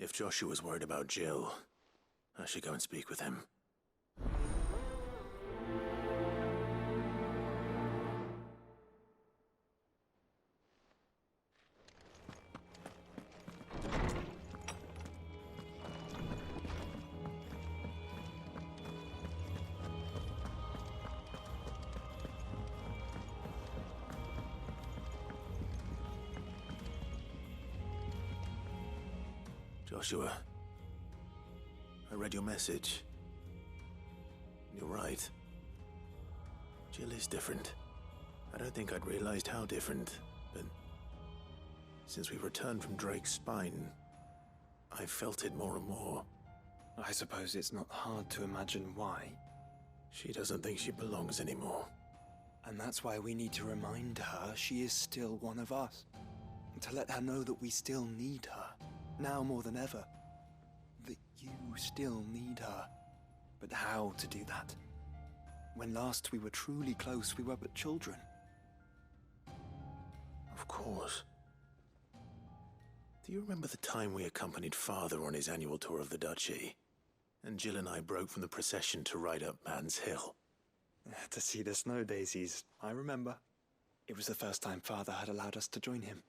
If Joshua's worried about Jill, I should go and speak with him. Joshua, I read your message. You're right. Jill is different. I don't think I'd realized how different, but since we returned from Drake's spine, I've felt it more and more. I suppose it's not hard to imagine why. She doesn't think she belongs anymore. And that's why we need to remind her she is still one of us. To let her know that we still need her. Now more than ever. That you still need her. But how to do that? When last we were truly close, we were but children. Of course. Do you remember the time we accompanied Father on his annual tour of the Duchy? And Jill and I broke from the procession to ride up Man's Hill. To see the snow daisies, I remember. It was the first time Father had allowed us to join him.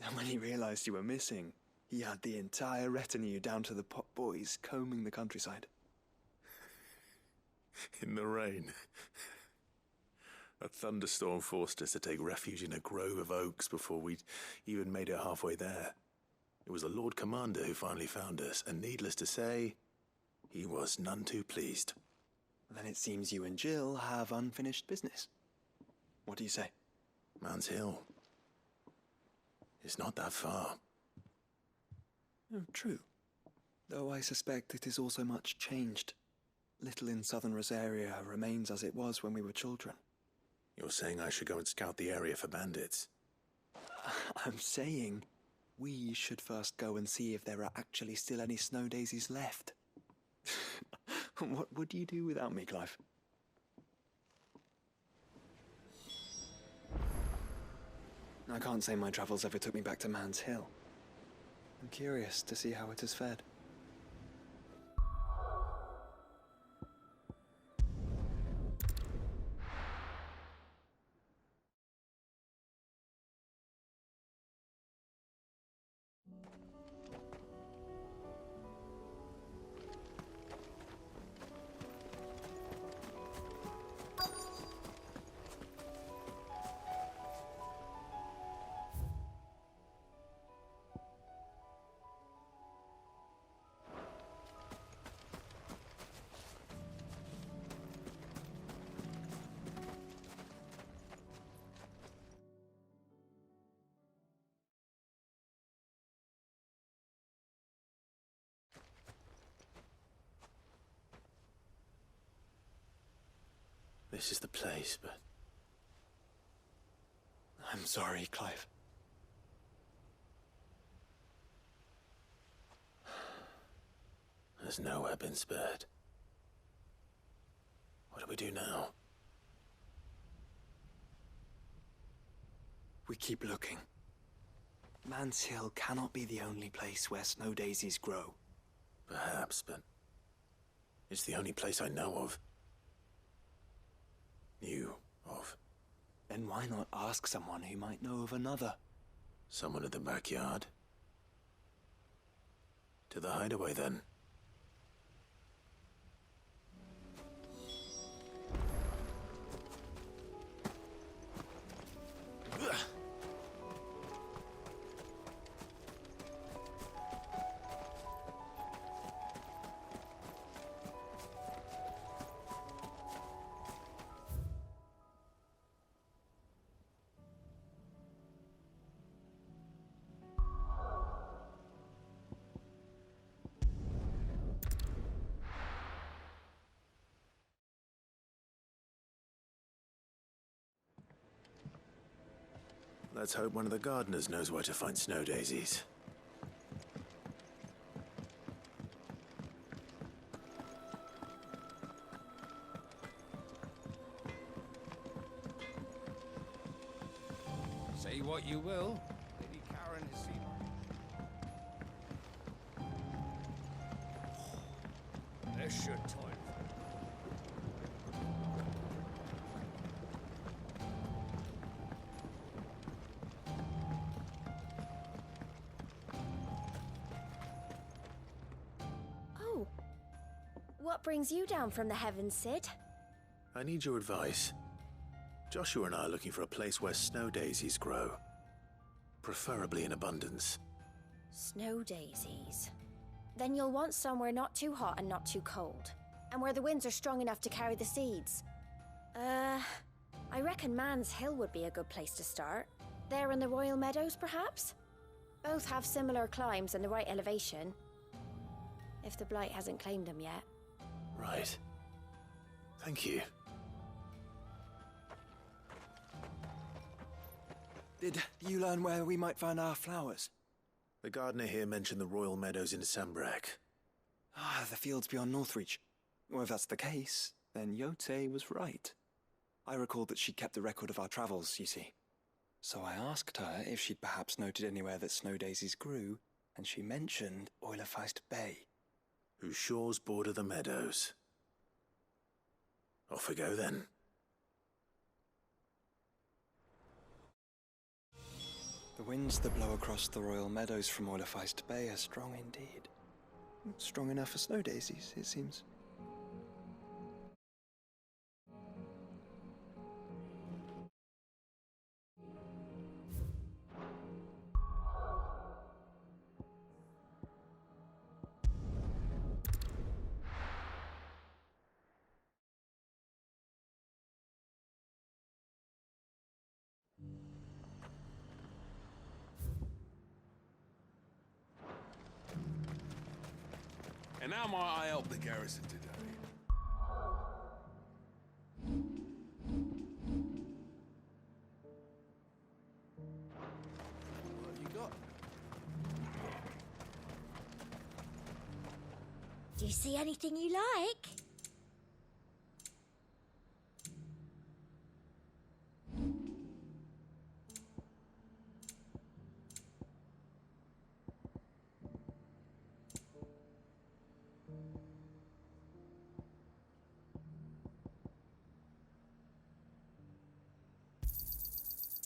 And when he realized you were missing, he had the entire retinue down to the pot boys combing the countryside. In the rain. A thunderstorm forced us to take refuge in a grove of oaks before we'd even made it halfway there. It was the Lord Commander who finally found us, and needless to say, he was none too pleased. Then it seems you and Jill have unfinished business. What do you say? Man's Hill. It's not that far. Oh, true. Though I suspect it is also much changed. Little in southern Rosaria remains as it was when we were children. You're saying I should go and scout the area for bandits? I'm saying we should first go and see if there are actually still any snow daisies left. What would you do without me, Clive? I can't say my travels ever took me back to Man's Hill. I'm curious to see how it has fared. This is the place, but... I'm sorry, Clive. There's nowhere been spared. What do we do now? We keep looking. Man's Hill cannot be the only place where snow daisies grow. Perhaps, but... it's the only place I know of. Knew of. Then why not ask someone who might know of another? Someone in the backyard? To the hideaway, then. Let's hope one of the gardeners knows where to find snow daisies. Say what you will, Lady Karen has seen. What brings you down from the heavens, Sid? I need your advice. Joshua and I are looking for a place where snow daisies grow. Preferably in abundance. Snow daisies. Then you'll want somewhere not too hot and not too cold. And where the winds are strong enough to carry the seeds. I reckon Man's Hill would be a good place to start. There in the Royal Meadows, perhaps? Both have similar climbs and the right elevation. If the Blight hasn't claimed them yet. Right. Thank you. Did you learn where we might find our flowers? The gardener here mentioned the Royal Meadows in Sambrak. Ah, the fields beyond Northreach. Well, if that's the case, then Yote was right. I recalled that she kept a record of our travels, you see. So I asked her if she'd perhaps noted anywhere that snow daisies grew, and she mentioned Oilerfeist Bay. Whose shores border the meadows. Off we go then. The winds that blow across the Royal Meadows from Oilerfeist Bay are strong indeed. Strong enough for snow daisies, it seems. And how might I help the garrison today? What have you got? Do you see anything you like?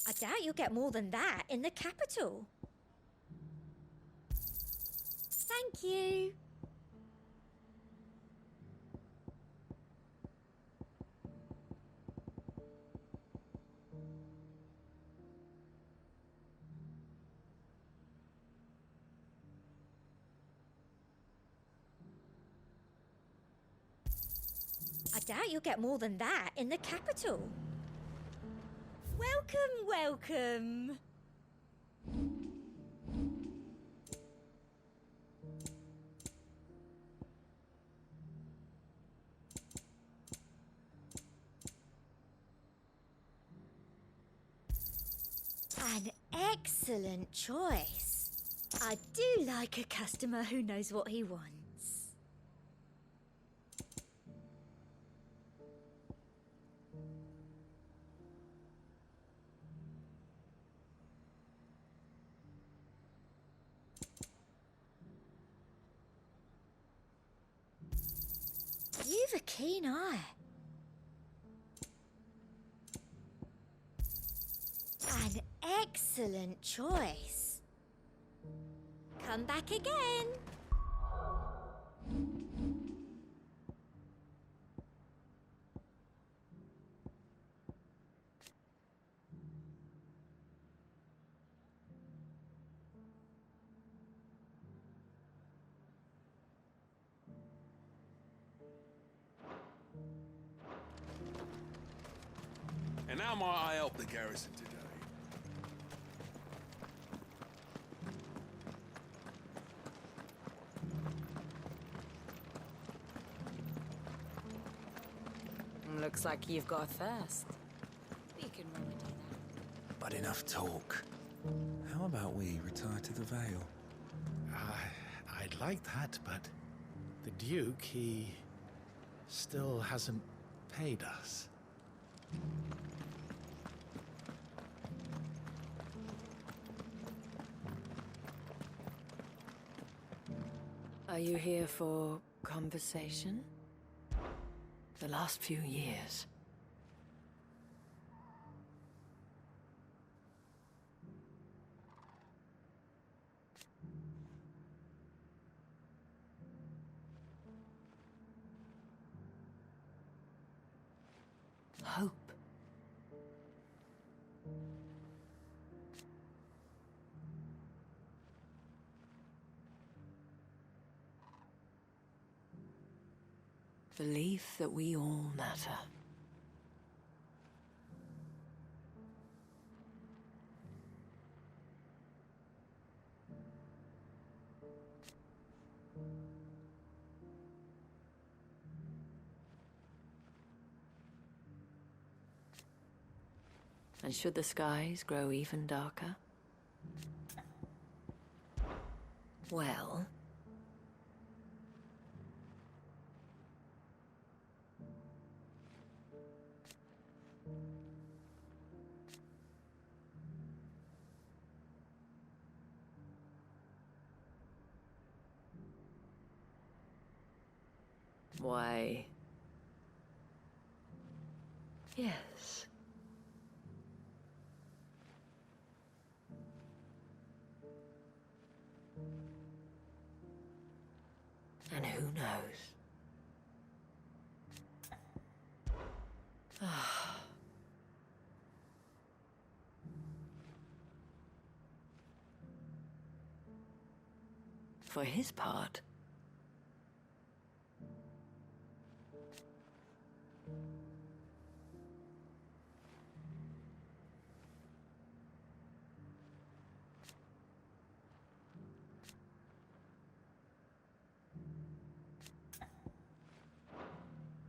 I doubt you'll get more than that in the capital. Thank you. I doubt you'll get more than that in the capital. Welcome, welcome. An excellent choice. I do like a customer who knows what he wants. You've a keen eye. An excellent choice. Come back again. And how might I help the garrison today? Looks like you've got a thirst. We can remedy that. But enough talk. How about we retire to the Vale? I'd like that, but the Duke, he still hasn't paid us. Are you here for conversation? The last few years. Hope. Belief that we all matter. And should the skies grow even darker? Well... why... yes. And who knows? For his part,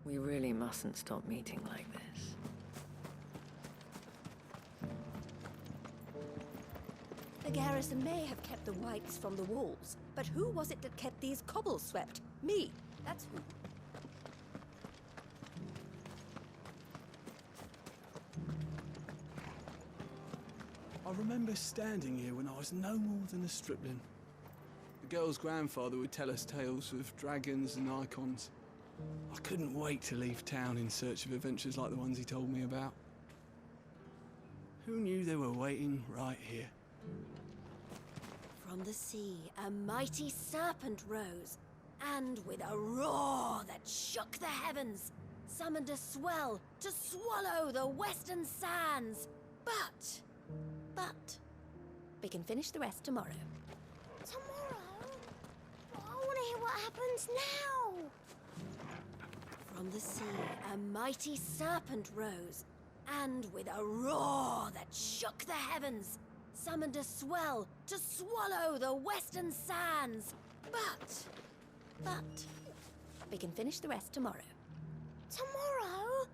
we really mustn't stop meeting like this. The garrison may have kept the whites from the walls, but who was it that kept these cobbles swept? Me. That's who. I remember standing here when I was no more than a stripling. The girl's grandfather would tell us tales of dragons and icons. I couldn't wait to leave town in search of adventures like the ones he told me about. Who knew they were waiting right here? From the sea, a mighty serpent rose, and with a roar that shook the heavens, summoned a swell to swallow the western sands. But, we can finish the rest tomorrow. Tomorrow? I want to hear what happens now. From the sea, a mighty serpent rose, and with a roar that shook the heavens, summoned a swell to swallow the western sands. But, we can finish the rest tomorrow. Tomorrow?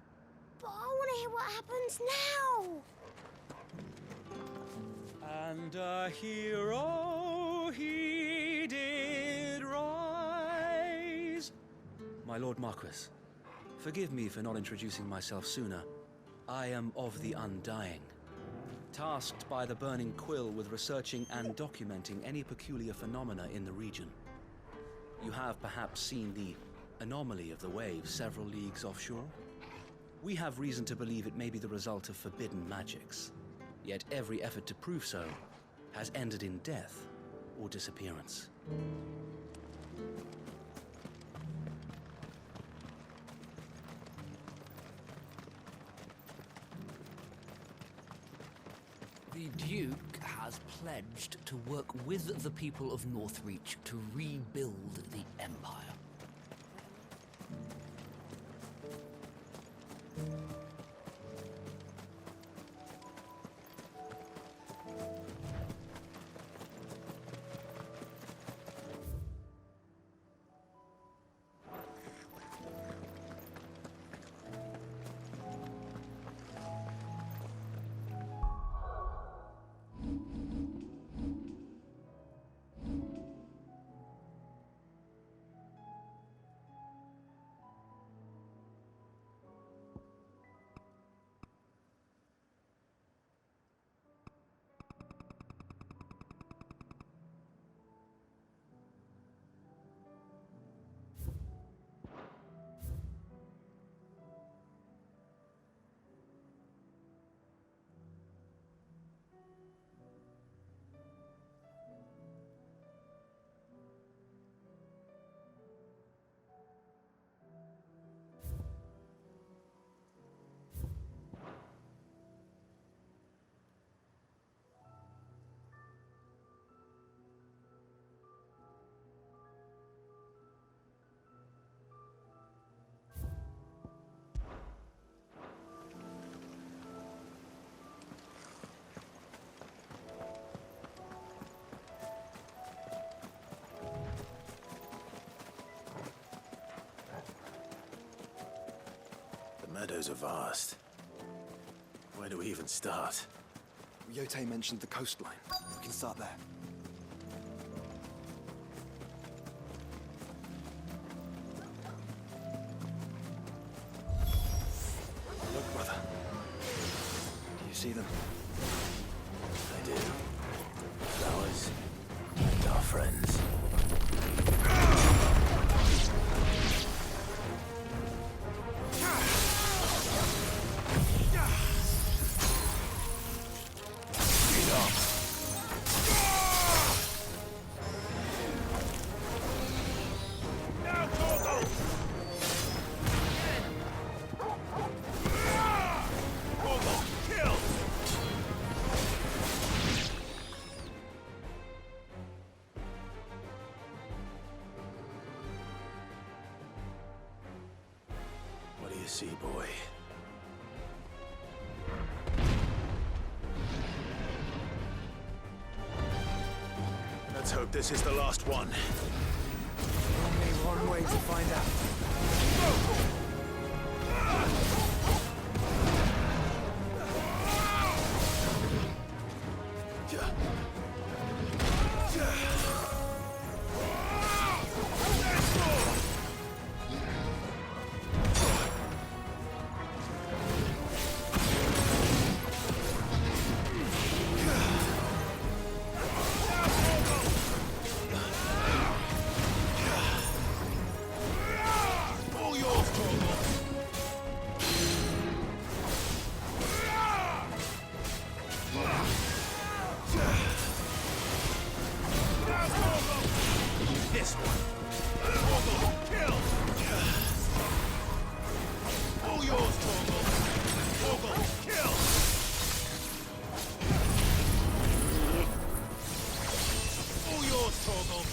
But I want to hear what happens now. And a hero he did rise. My Lord Marquis, forgive me for not introducing myself sooner. I am of the Undying, tasked by the Burning Quill with researching and documenting any peculiar phenomena in the region. You have perhaps seen the anomaly of the waves several leagues offshore? We have reason to believe it may be the result of forbidden magics. Yet every effort to prove so has ended in death or disappearance. The Duke has pledged to work with the people of Northreach to rebuild the Empire. meadows are vast. Where do we even start? Yote mentioned the coastline. We can start there. Look, brother. Do you see them? I do. Flowers and our friends. What do you see, boy? Let's hope this is the last one. Only one way to find out. This one. Torgal, kill! All yours, Torgal. Torgal, kill! All yours, Torgal.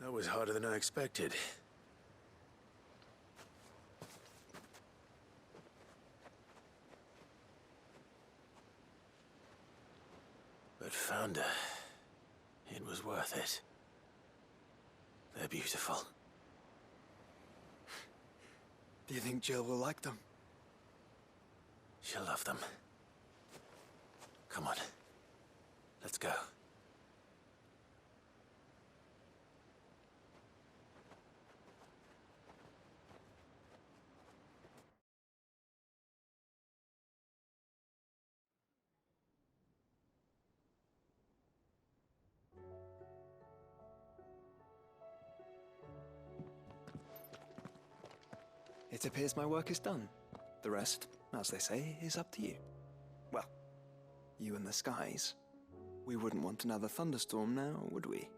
That was harder than I expected. But Founder, it was worth it. They're beautiful. Do you think Jill will like them? She'll love them. Come on. Let's go. It appears my work is done. The rest, as they say, is up to you. Well, you and the skies. We wouldn't want another thunderstorm now, would we?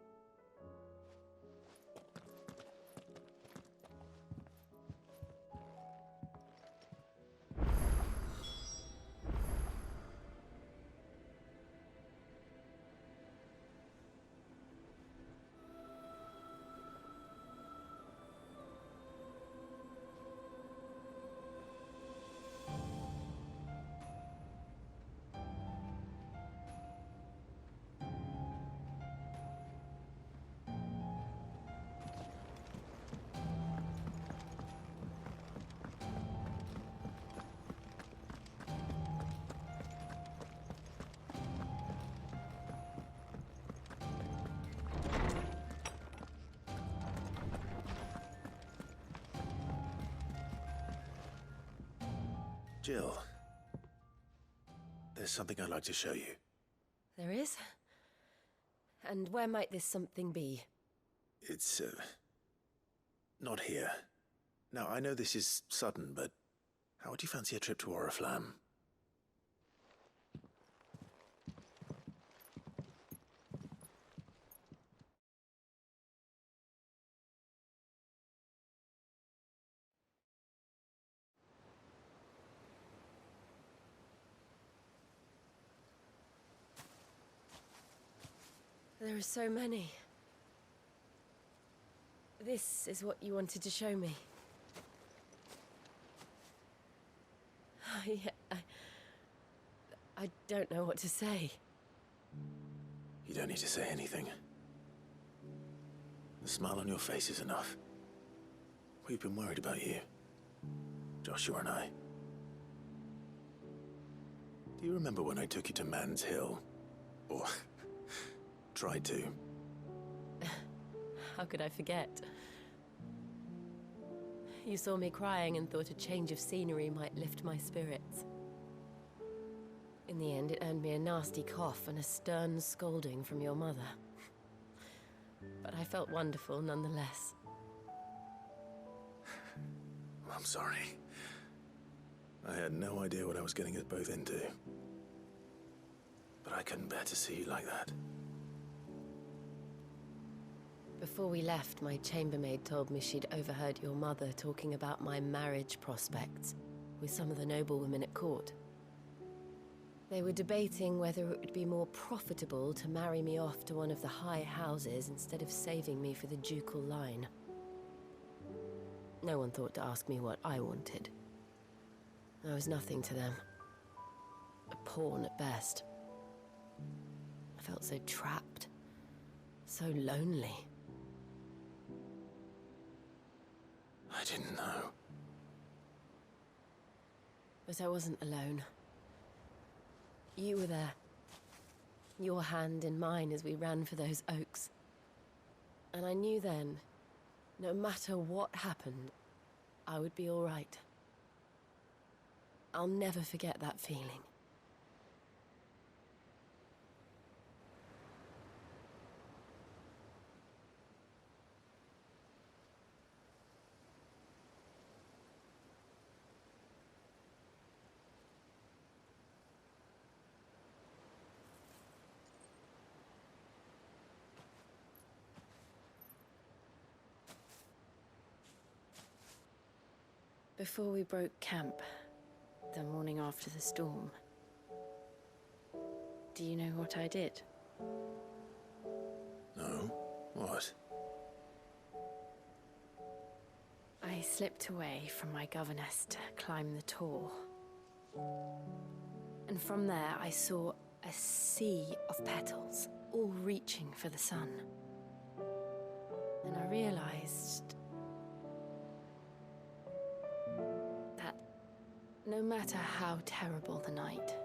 Jill, there's something I'd like to show you. There is? And where might this something be? It's, not here. Now, I know this is sudden, but how would you fancy a trip to Oriflamme? There are so many. This is what you wanted to show me. I don't know what to say. You don't need to say anything. The smile on your face is enough. We've been worried about you, Joshua and I. Do you remember when I took you to Man's Hill? Or tried to? How could I forget? You saw me crying and thought a change of scenery might lift my spirits. In the end, it earned me a nasty cough and a stern scolding from your mother. But I felt wonderful nonetheless. I'm sorry. I had no idea what I was getting us both into. But I couldn't bear to see you like that. Before we left, my chambermaid told me she'd overheard your mother talking about my marriage prospects with some of the noblewomen at court. They were debating whether it would be more profitable to marry me off to one of the high houses instead of saving me for the ducal line. No one thought to ask me what I wanted. I was nothing to them. A pawn at best. I felt so trapped, so lonely. I didn't know. But I wasn't alone. You were there. Your hand in mine as we ran for those oaks. And I knew then, no matter what happened, I would be all right. I'll never forget that feeling. Before we broke camp, the morning after the storm, do you know what I did? No? What? I slipped away from my governess to climb the tor. And from there I saw a sea of petals, all reaching for the sun. And I realized that no matter how terrible the night,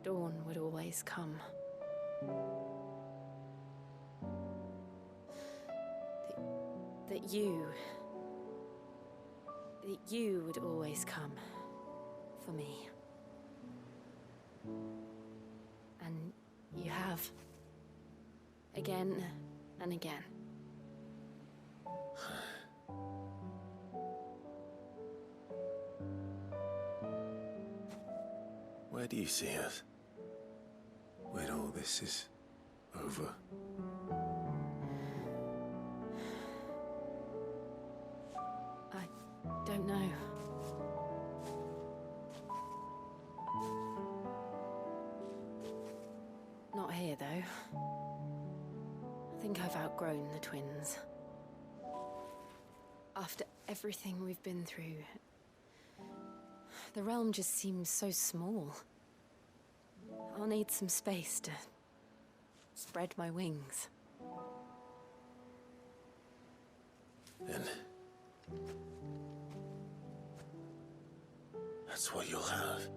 dawn would always come. That you would always come for me. And you have. Again and again. Where do you see us? When all this is over? I don't know. Not here, though. I think I've outgrown the twins. After everything we've been through, the realm just seems so small. I'll need some space to spread my wings. Then that's what you'll have.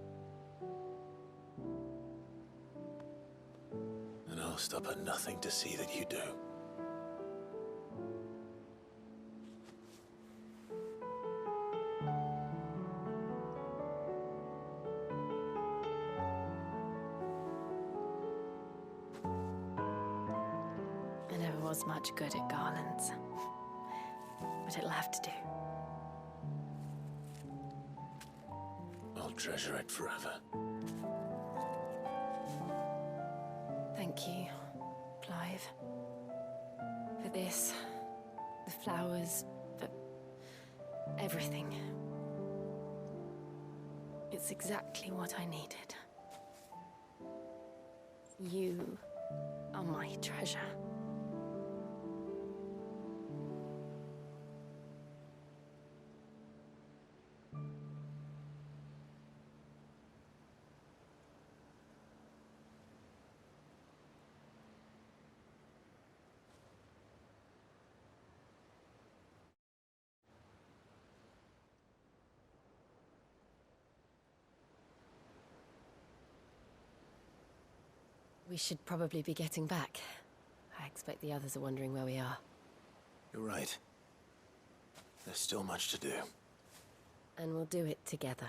And I'll stop at nothing to see that you do. I never was much good at garlands, but it'll have to do. I'll treasure it forever. Thank you, Clive. For this, the flowers, for everything. It's exactly what I needed. You are my treasure. We should probably be getting back. I expect the others are wondering where we are. You're right. There's still much to do. And we'll do it together.